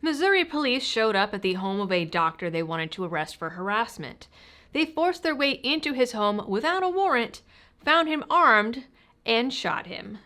Missouri police showed up at the home of a doctor they wanted to arrest for harassment. They forced their way into his home without a warrant, found him armed, and shot him.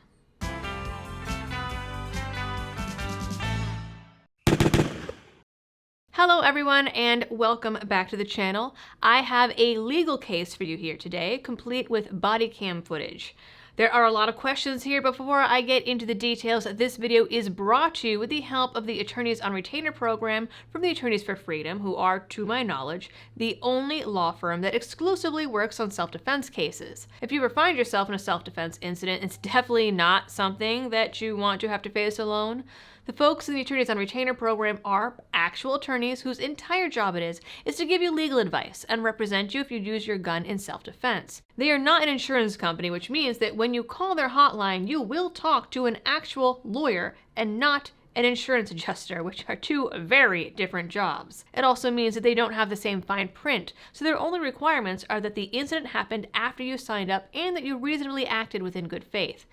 Hello everyone and welcome back to the channel. I have a legal case for you here today, complete with body cam footage. There are a lot of questions here. Before I get into the details, this video is brought to you with the help of the Attorneys on Retainer program from the Attorneys for Freedom, who are, to my knowledge, the only law firm that exclusively works on self-defense cases. If you ever find yourself in a self-defense incident, it's definitely not something that you want to have to face alone. The folks in the Attorneys on Retainer program are actual attorneys whose entire job it is to give you legal advice and represent you if you use your gun in self-defense. They are not an insurance company, which means that when you call their hotline, you will talk to an actual lawyer and not an insurance adjuster, which are two very different jobs. It also means that they don't have the same fine print, so their only requirements are that the incident happened after you signed up and that you reasonably acted within good faith.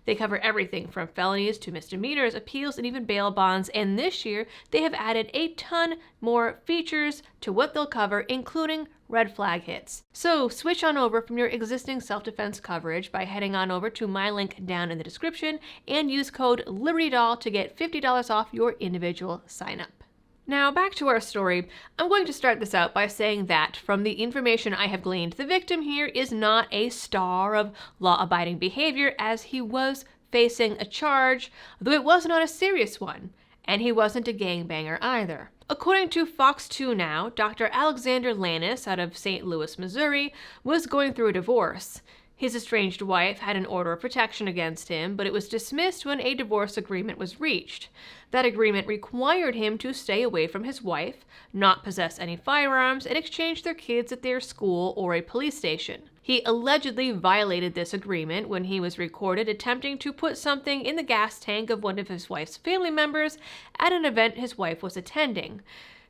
They cover everything from felonies to misdemeanors, appeals, and even bail bonds, and this year they have added a ton more features to what they'll cover, including red flag hits. So switch on over from your existing self-defense coverage by heading on over to my link down in the description and use code LibertyDoll to get $50 off your individual sign-up. Now back to our story. I'm going to start this out by saying that, from the information I have gleaned, the victim here is not a star of law-abiding behavior, as he was facing a charge, though it was not a serious one, and he wasn't a gangbanger either. According to Fox 2 Now, Dr. Alexander Lannis out of St. Louis, Missouri, was going through a divorce. His estranged wife had an order of protection against him, but it was dismissed when a divorce agreement was reached. That agreement required him to stay away from his wife, not possess any firearms, and exchange their kids at their school or a police station. He allegedly violated this agreement when he was recorded attempting to put something in the gas tank of one of his wife's family members at an event his wife was attending.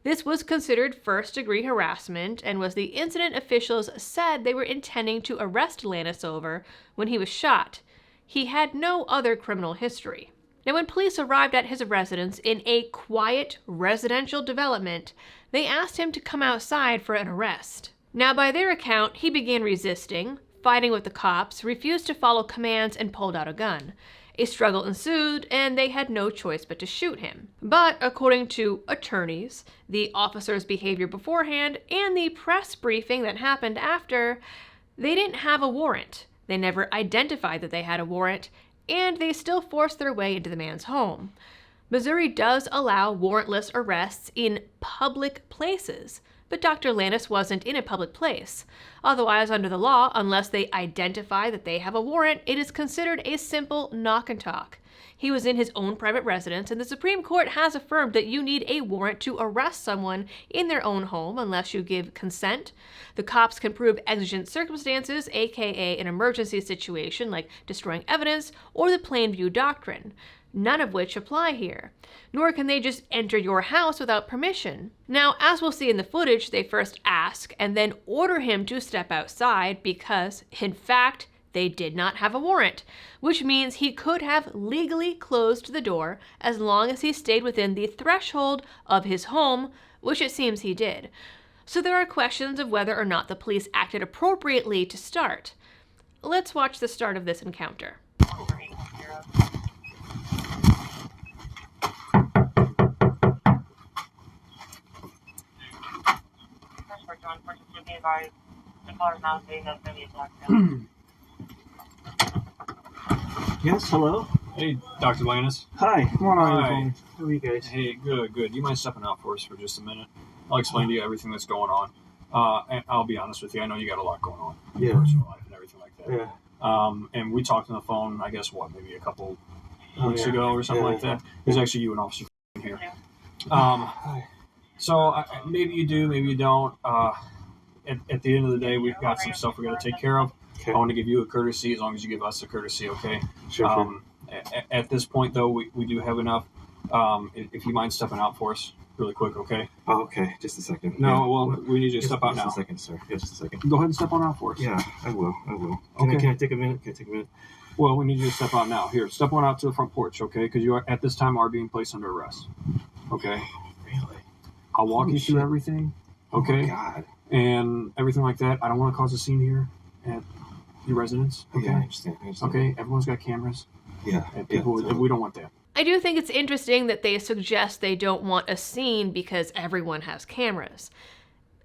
This was considered first-degree harassment and was the incident officials said they were intending to arrest Lannis over when he was shot. He had no other criminal history. Now, when police arrived at his residence in a quiet residential development, they asked him to come outside for an arrest. Now, by their account, he began resisting, fighting with the cops, refused to follow commands, and pulled out a gun. A struggle ensued, and they had no choice but to shoot him. But according to attorneys, the officer's behavior beforehand, and the press briefing that happened after, they didn't have a warrant. They never identified that they had a warrant, and they still forced their way into the man's home. Missouri does allow warrantless arrests in public places, but Dr. Lannis wasn't in a public place. Otherwise, under the law, unless they identify that they have a warrant, it is considered a simple knock and talk. He was in his own private residence, and the Supreme Court has affirmed that you need a warrant to arrest someone in their own home unless you give consent. The cops can prove exigent circumstances, aka an emergency situation like destroying evidence or the plain view doctrine, none of which apply here. Nor can they just enter your house without permission. Now, as we'll see in the footage, they first ask and then order him to step outside because, in fact, they did not have a warrant, which means he could have legally closed the door as long as he stayed within the threshold of his home, which it seems he did. So there are questions of whether or not the police acted appropriately to start. Let's watch the start of this encounter. Yes, hello? Hey, Dr. Lannis. Hi, come on over. Hi. How are you guys? Hey, good. You mind stepping out for us for just a minute? I'll explain to you everything that's going on. And I'll be honest with you, I know you got a lot going on in your personal life and everything like that. Yeah. And we talked on the phone, I guess, maybe a couple weeks ago or something like that. It was actually you and Officer here. So maybe you do, maybe you don't. At the end of the day, we've got some stuff we got to take care of. Okay. I want to give you a courtesy as long as you give us a courtesy, okay? Sure. At this point, though, we do have enough. If you mind stepping out for us really quick, okay? Oh, okay. Just a second. No, yeah. well, we need you to step out now. Just a second, sir. Yeah, just a second. Go ahead and step on out for us. Yeah, I will. Okay. Can I take a minute? Well, we need you to step out now. Here, step on out to the front porch, okay? Because you are, at this time, are being placed under arrest. Okay? I'll walk you through everything. Okay. Oh, God. And everything like that. I don't want to cause a scene here at your residence. Okay. Yeah, I understand. Okay. Everyone's got cameras. Yeah. And people, we don't want that. I do think it's interesting that they suggest they don't want a scene because everyone has cameras.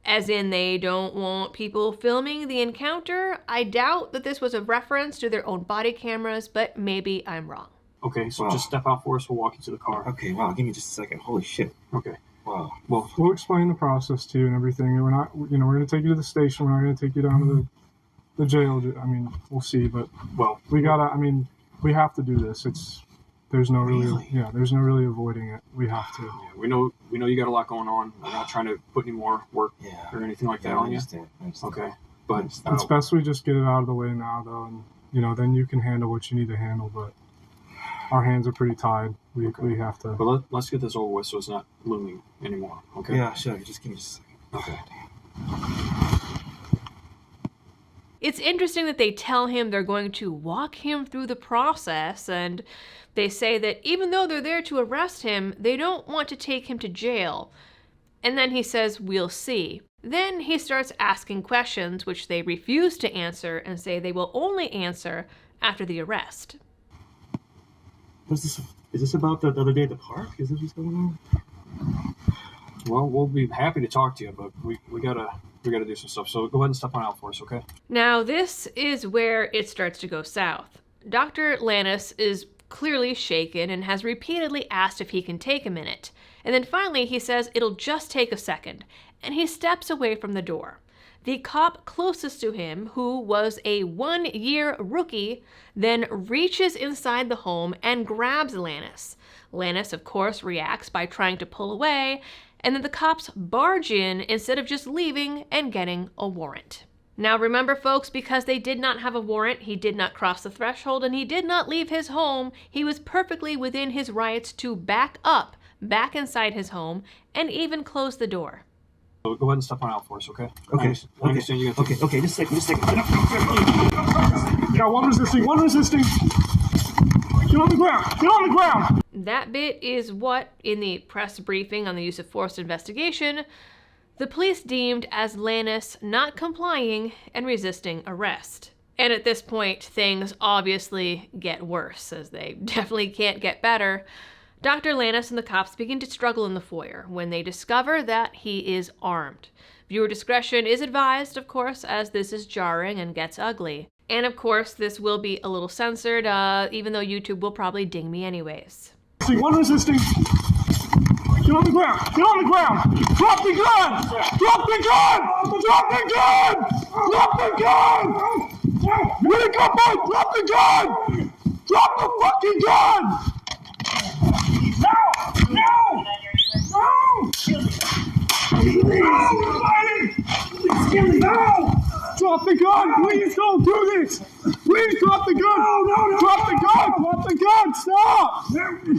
As in, they don't want people filming the encounter. I doubt that this was a reference to their own body cameras, but maybe I'm wrong. Okay, so just step out for us. We'll walk you to the car. Okay, wow, give me just a second. Holy shit. Okay. Wow. Well, we'll explain the process to you and everything. And we're not, we're going to take you to the station. We're not going to take you down to the jail. I mean, we'll see, but we have to do this. There's no there's no really avoiding it. We have to. Yeah, we know you got a lot going on. We're not trying to put any more work or anything like that on you. I understand. Okay, but it's best we just get it out of the way now, though, and then you can handle what you need to handle. But our hands are pretty tied. We have to. But let's get this over with, so it's not looming anymore. Okay. Yeah, sure. Just give me just a second. Okay. It's interesting that they tell him they're going to walk him through the process, and they say that even though they're there to arrest him, they don't want to take him to jail. And then he says, "We'll see." Then he starts asking questions, which they refuse to answer and say they will only answer after the arrest. Is this about the other day at the park? Is this what's going on? Well, we'll be happy to talk to you, but we gotta do some stuff. So go ahead and step on out for us, okay? Now, this is where it starts to go south. Dr. Lannis is clearly shaken and has repeatedly asked if he can take a minute. And then finally he says it'll just take a second, and he steps away from the door. The cop closest to him, who was a 1-year rookie, then reaches inside the home and grabs Lannis. Lannis, of course, reacts by trying to pull away, and then the cops barge in instead of just leaving and getting a warrant. Now remember, folks, because they did not have a warrant, he did not cross the threshold, and he did not leave his home, he was perfectly within his rights to back inside his home, and even close the door. So go ahead and step on out for us, okay? Okay. I understand you got to Okay, just a second. Got one resisting. Get on the ground! That bit is what, in the press briefing on the use of force investigation, the police deemed as Lannis not complying and resisting arrest. And at this point, things obviously get worse, as they definitely can't get better. Dr. Lannis and the cops begin to struggle in the foyer when they discover that he is armed. Viewer discretion is advised, of course, as this is jarring and gets ugly. And of course, this will be a little censored, even though YouTube will probably ding me anyways. One resisting. Get on the ground! Drop the gun! Drop the gun! Where'd it go, boy? Drop the gun! Drop the fucking gun! No! Drop the gun! Please don't do this! Please drop the gun! No! Drop the gun! Stop!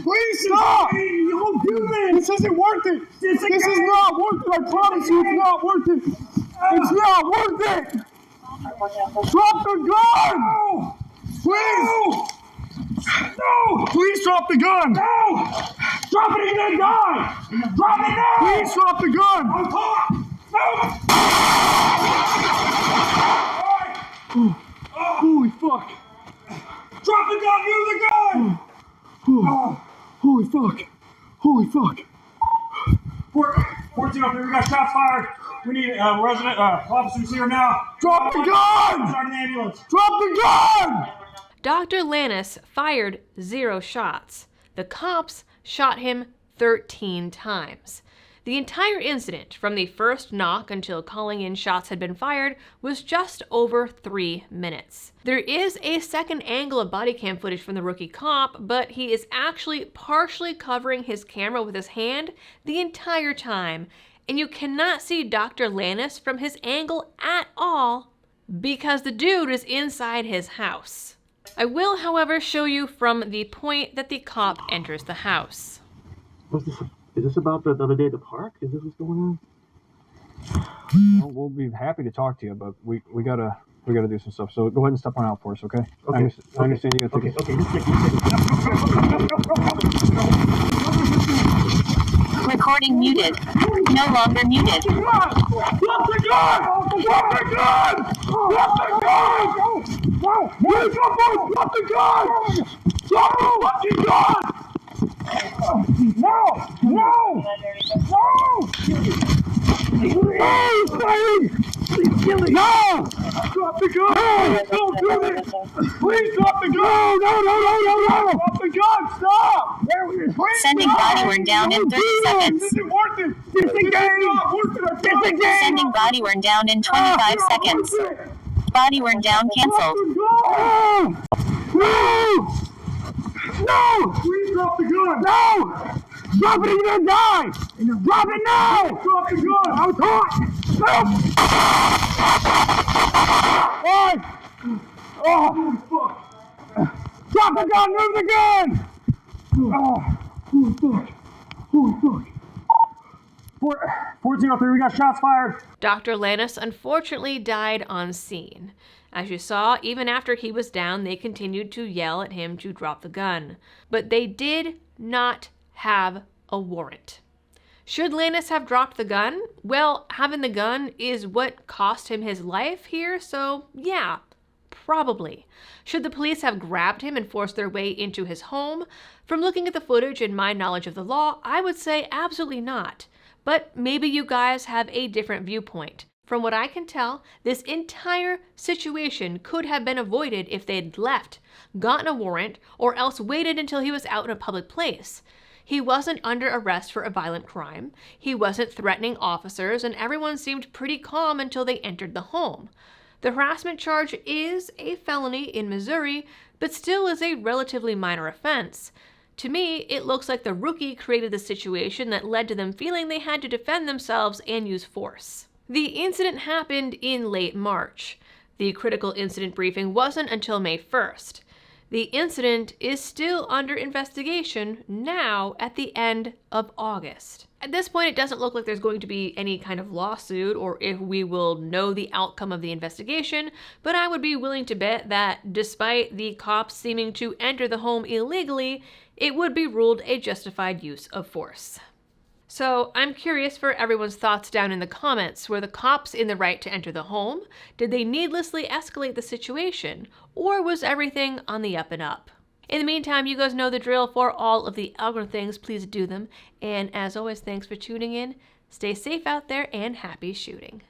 Please stop! Don't do this! This isn't worth it! This is not worth it! I promise you, it's not worth it! It's not worth it! Drop the gun! Please! No! Please drop the gun! No! Drop it, you're gonna die! Drop it now! Please drop the gun! I'm caught! No! Holy fuck! Drop the gun! Use the gun! Holy fuck! 14 up here, we got shots fired. We need resident officers here now. Drop the gun! Start an ambulance. Drop the gun! Dr. Lannis fired 0 shots. The cops shot him 13 times. The entire incident, from the first knock until calling in shots had been fired, was just over 3 minutes. There is a second angle of body cam footage from the rookie cop, but he is actually partially covering his camera with his hand the entire time, and you cannot see Dr. Lannis from his angle at all because the dude is inside his house. I will, however, show you from the point that the cop enters the house. Is this about the other day at the park? Is this what's going on? Well, we'll be happy to talk to you, but we gotta do some stuff. So go ahead and step on out for us, okay? Okay. I understand you got to Okay, just a second. Recording muted. No longer muted. Drop the gun! Drop the gun! Drop the gun! Where's your boy? Drop the gun! Drop the fucking gun! No! No! No! Please, please! He's killing! No! Drop the gun! Don't do this! Please drop the gun! No! Drop the gun! Stop! Please Sending stop. body worn down in 30 seconds. This isn't worth it! Disengage! Disengage! Sending body worn down in 25 seconds. Body worn down canceled. No! No! No! Please drop the gun! No! Drop it or you're gonna die! Drop it now! Drop the gun! I'm caught! No! Oh, fuck! Drop the gun! Move the gun! Oh, fuck! Oh, fuck! 1403, we got shots fired. Dr. Lannis unfortunately died on scene. As you saw, even after he was down, they continued to yell at him to drop the gun. But they did not have a warrant. Should Lannis have dropped the gun? Well, having the gun is what cost him his life here, so yeah, probably. Should the police have grabbed him and forced their way into his home? From looking at the footage and my knowledge of the law, I would say absolutely not. But maybe you guys have a different viewpoint. From what I can tell, this entire situation could have been avoided if they'd left, gotten a warrant, or else waited until he was out in a public place. He wasn't under arrest for a violent crime, he wasn't threatening officers, and everyone seemed pretty calm until they entered the home. The harassment charge is a felony in Missouri, but still is a relatively minor offense. To me, it looks like the rookie created the situation that led to them feeling they had to defend themselves and use force. The incident happened in late March. The critical incident briefing wasn't until May 1st. The incident is still under investigation now at the end of August. At this point, it doesn't look like there's going to be any kind of lawsuit or if we will know the outcome of the investigation, but I would be willing to bet that despite the cops seeming to enter the home illegally, it would be ruled a justified use of force. So I'm curious for everyone's thoughts down in the comments. Were the cops in the right to enter the home? Did they needlessly escalate the situation? Or was everything on the up and up? In the meantime, you guys know the drill. For all of the algorithm things, please do them. And as always, thanks for tuning in. Stay safe out there and happy shooting.